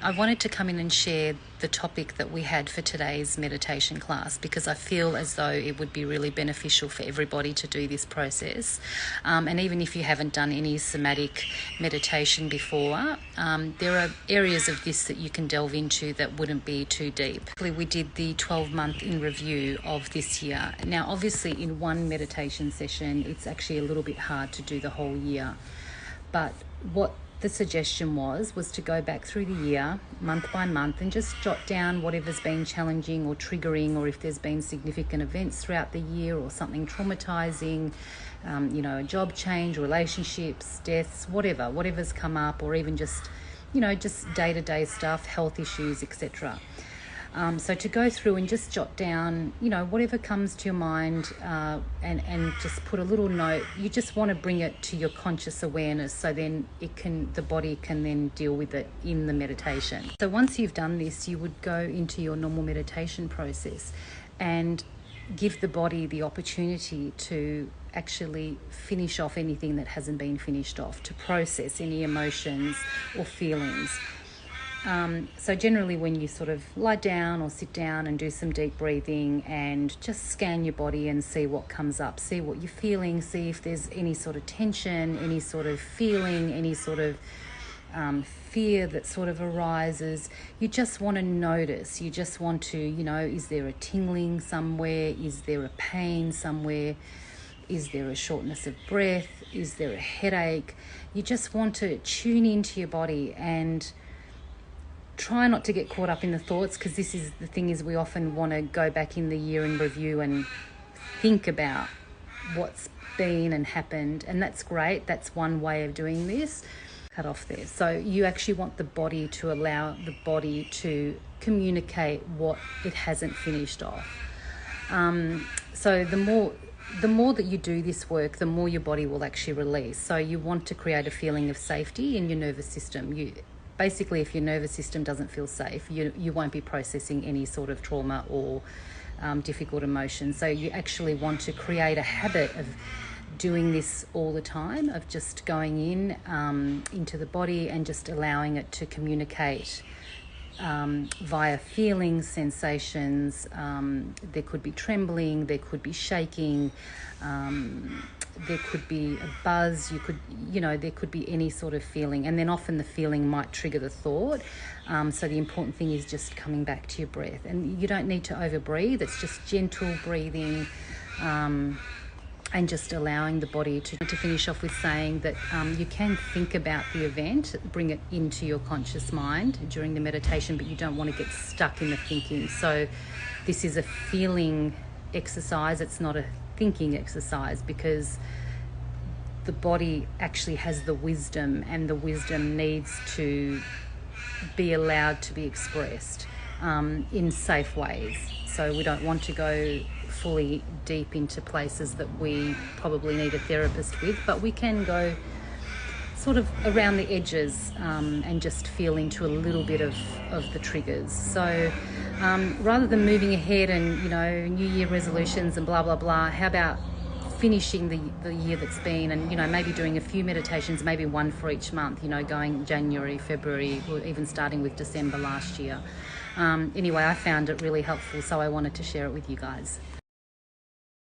I wanted to come in and share the topic that we had for today's meditation class because I feel as though it would be really beneficial for everybody to do this process. And even if you haven't done any somatic meditation before, there are areas of this that you can delve into that wouldn't be too deep. We did the 12-month in review of this year. Now, obviously, in one meditation session, it's actually a little bit hard to do the whole year. But what the suggestion was to go back through the year, month by month, and just jot down whatever's been challenging or triggering, or if there's been significant events throughout the year or something traumatizing, a job change, relationships, deaths, whatever's come up, or even just day-to-day stuff, health issues, etc. So to go through and just jot down, whatever comes to your mind, and just put a little note. You just want to bring it to your conscious awareness, so then the body can then deal with it in the meditation. So once you've done this, you would go into your normal meditation process and give the body the opportunity to actually finish off anything that hasn't been finished off, to process any emotions or feelings. So generally when you sort of lie down or sit down and do some deep breathing and just scan your body and see what comes up, see what you're feeling, see if there's any sort of tension, any sort of feeling, any sort of fear that sort of arises. You just want to notice. You just want to, is there a tingling somewhere? Is there a pain somewhere? Is there a shortness of breath? Is there a headache? You just want to tune into your body and try not to get caught up in the thoughts, because this is the thing, is we often want to go back in the year in review and think about what's been and happened, and that's great. That's one way of doing this. Cut off there. So you actually want the body to allow the body to communicate what it hasn't finished off. So the more that you do this work, the more your body will actually release. So you want to create a feeling of safety in your nervous system. Basically, if your nervous system doesn't feel safe, you won't be processing any sort of trauma or difficult emotions. So you actually want to create a habit of doing this all the time, of just going into the body and just allowing it to communicate via feelings, sensations. There could be trembling, there could be shaking, there could be a buzz, there could be any sort of feeling, and then often the feeling might trigger the thought. So the important thing is just coming back to your breath, and you don't need to over breathe. It's just gentle breathing, and just allowing the body to finish off with saying that you can think about the event, bring it into your conscious mind during the meditation, but you don't want to get stuck in the thinking. So this is a feeling exercise, it's not a thinking exercise, because the body actually has the wisdom, and the wisdom needs to be allowed to be expressed in safe ways. So we don't want to go fully deep into places that we probably need a therapist with, but we can go sort of around the edges and just feel into a little bit of the triggers. So rather than moving ahead and New Year resolutions and blah blah blah, how about finishing the year that's been, and maybe doing a few meditations, maybe one for each month, going January, February, or even starting with December last year. Anyway, I found it really helpful, so I wanted to share it with you guys.